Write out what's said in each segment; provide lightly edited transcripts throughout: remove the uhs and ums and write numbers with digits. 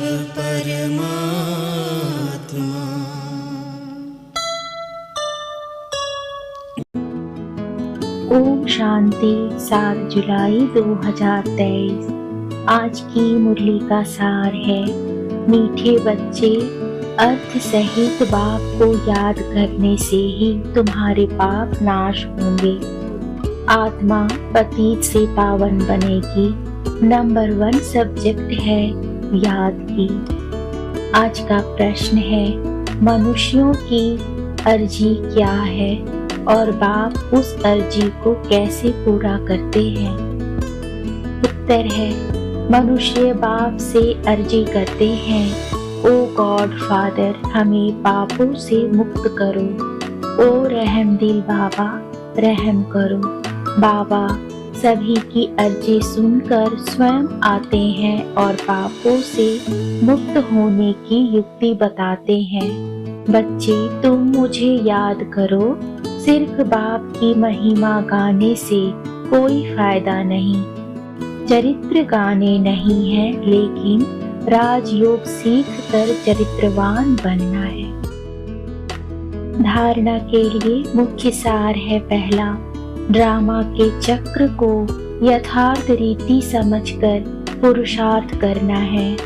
परमात्मा। ओम शांति। 7 जुलाई 2023। आज की मुरली का सार है, मीठे बच्चे, अर्थ सहित बाप को याद करने से ही तुम्हारे पाप नाश होंगे। आत्मा पतित से पावन बनेगी। नंबर 1 सब्जेक्ट है याद की। आज का प्रश्न है, मनुष्यों की अर्जी क्या है और बाप उस अर्जी को कैसे पूरा करते हैं? उत्तर है, मनुष्य बाप से अर्जी करते हैं, ओ गॉड फादर, हमें पापों से मुक्त करो। ओ रहम दिल बाबा, रहम करो। बाबा सभी की अर्जी सुनकर स्वयं आते हैं और पापों से मुक्त होने की युक्ति बताते हैं। बच्चे, तुम मुझे याद करो। सिर्फ बाप की महिमा गाने से कोई फायदा नहीं। चरित्र गाने नहीं है, लेकिन राजयोग सीख कर चरित्रवान बनना है। धारणा के लिए मुख्य सार है, पहला, ड्रामा के चक्र को यथार्थ रीति समझकर पुरुषार्थ करना है।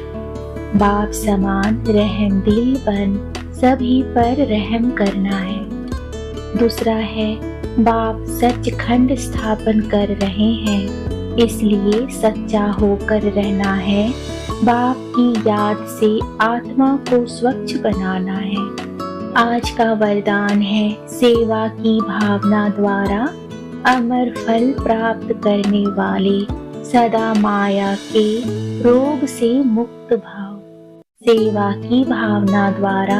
बाप समान रहम दिल बन सभी पर रहम करना है। दूसरा है, बाप सचखंड स्थापन कर रहे हैं, इसलिए सच्चा होकर रहना है। बाप की याद से आत्मा को स्वच्छ बनाना है। आज का वरदान है, सेवा की भावना द्वारा अमर फल प्राप्त करने वाले सदा माया के रोग से मुक्त भाव। सेवा की भावना द्वारा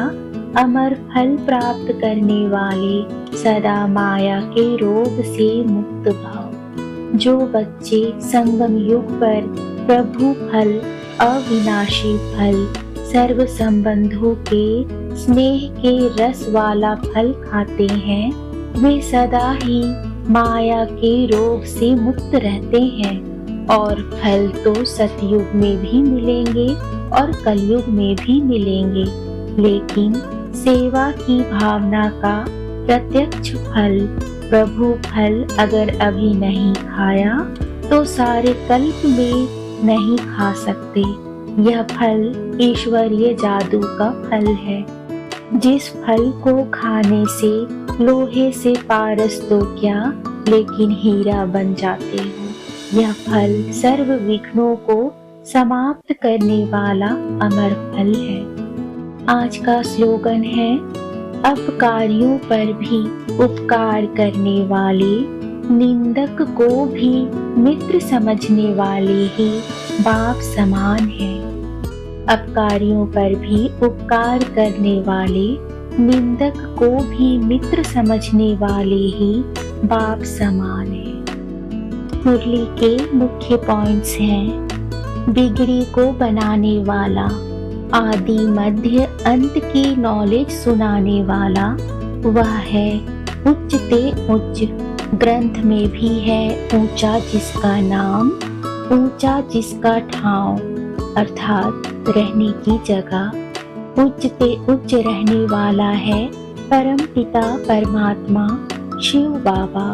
अमर फल प्राप्त करने वाले सदा माया के रोग से मुक्त भाव। जो बच्चे संगम युग पर प्रभु फल, अविनाशी फल, सर्व संबंधों के स्नेह के रस वाला फल खाते हैं, वे सदा ही माया के रोग से मुक्त रहते हैं। और फल तो सतयुग में भी मिलेंगे और कलयुग में भी मिलेंगे, लेकिन सेवा की भावना का प्रत्यक्ष फल, प्रभु फल अगर अभी नहीं खाया तो सारे कल्प में नहीं खा सकते। यह फल ईश्वरीय जादू का फल है। जिस फल को खाने से लोहे से पारस तो क्या, लेकिन हीरा बन जाते हो। यह फल सर्व विघ्नों को समाप्त करने वाला अमर फल है। आज का स्लोगन है, अपकारियों पर भी उपकार करने वाले, निंदक को भी मित्र समझने वाले ही बाप समान है। अपकारियों पर भी उपकार करने वाले, निंदक को भी मित्र समझने वाले ही बाप समान है। मुरली के मुख्य पॉइंट्स हैं, बिगड़ी को बनाने वाला, आदि मध्य अंत की नॉलेज सुनाने वाला, वह है उच्च ते उच्च। ग्रंथ में भी है, ऊंचा जिसका नाम, ऊंचा जिसका ठाव, अर्थात रहने की जगह। उच्च ते उच्च रहने वाला है परम पिता परमात्मा शिव बाबा।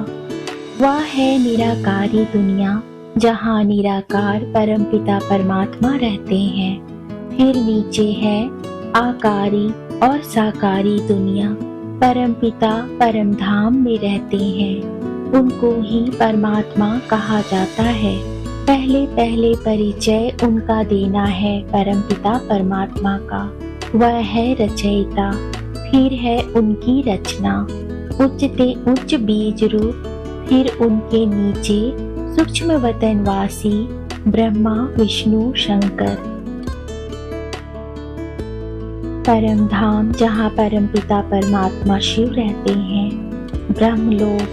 वह है निराकारी दुनिया, जहाँ निराकार परम पिता परमात्मा रहते हैं। फिर नीचे है आकारी और साकारी दुनिया, परम पिता परम धाम में रहते हैं। उनको ही परमात्मा कहा जाता है। पहले पहले परिचय उनका देना है परम पिता परमात्मा का। वह है रचयिता, फिर है उनकी रचना। उच्च ते उच्च बीज रूप, फिर उनके नीचे सूक्ष्म वतनवासी ब्रह्मा विष्णु शंकर। परम धाम, जहाँ परम पिता परमात्मा शिव रहते हैं। ब्रह्मलोक,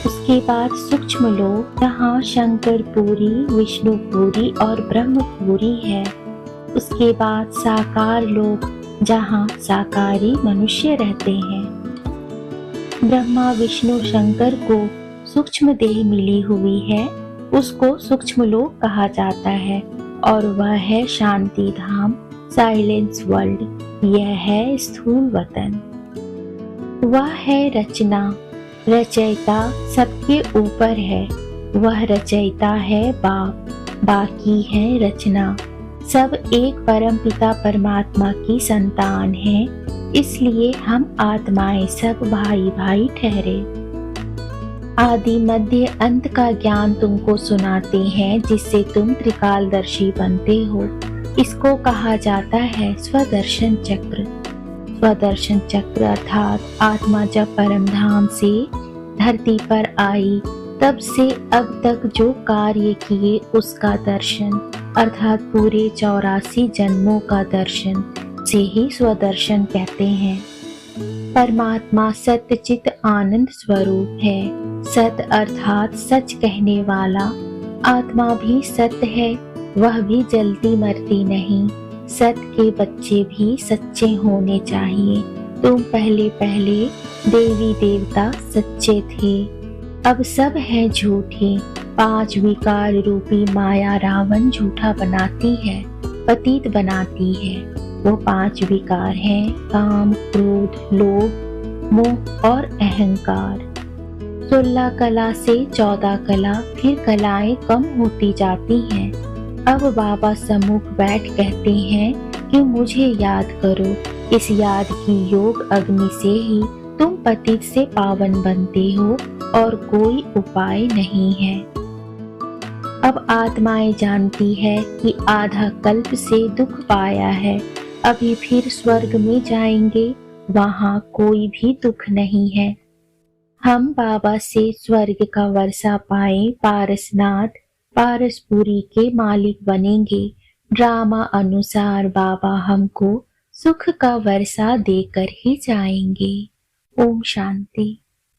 उसके बाद सूक्ष्म लोक, जहाँ शंकर पुरी, विष्णु पुरी और ब्रह्म पुरी है। उसके बाद साकार लोक, जहाँ साकारी मनुष्य रहते हैं। ब्रह्मा विष्णु शंकर को सूक्ष्म देह मिली हुई है, उसको सूक्ष्म लोक कहा जाता है और वह है शांति धाम, साइलेंस वर्ल्ड, यह है स्थूल वतन। वह है रचना, रचयिता सबके ऊपर है। वह रचयिता है बाप, बाकी है रचना। सब एक परम पिता परमात्मा की संतान हैं, इसलिए हम आत्माएं सब भाई भाई ठहरे। आदि मध्य अंत का ज्ञान तुमको सुनाते हैं, जिससे तुम त्रिकालदर्शी बनते हो। इसको कहा जाता है स्वदर्शन चक्र। स्वदर्शन चक्र अर्थात आत्मा जब परम धाम से धरती पर आई, तब से अब तक जो कार्य किए उसका दर्शन, अर्थात पूरे 84 जन्मों का दर्शन से ही स्वदर्शन कहते हैं। परमात्मा सत्य चित आनंद स्वरूप है। सत अर्थात सच कहने वाला। आत्मा भी सत्य है, वह भी जलती मरती नहीं। सत्य के बच्चे भी सच्चे होने चाहिए। तुम पहले पहले देवी देवता सच्चे थे, अब सब है झूठे। 5 विकार रूपी माया रावण झूठा बनाती है, पतित बनाती है। वो 5 विकार हैं काम, क्रोध, लोभ, मोह और अहंकार। 16 कला से 14 कला, फिर कलाएं कम होती जाती हैं। अब बाबा सम्मुख बैठ कहते हैं कि मुझे याद करो। इस याद की योग अग्नि से ही तुम पतित से पावन बनते हो और कोई उपाय नहीं है। अब आत्माएं जानती है कि आधा कल्प से दुख पाया है, अभी फिर स्वर्ग में जाएंगे, वहां कोई भी दुख नहीं है। हम बाबा से स्वर्ग का वर्षा पाए, पारसनाथ पारसपुरी के मालिक बनेंगे। ड्रामा अनुसार बाबा हमको सुख का वर्षा देकर ही जाएंगे। ओम शांति।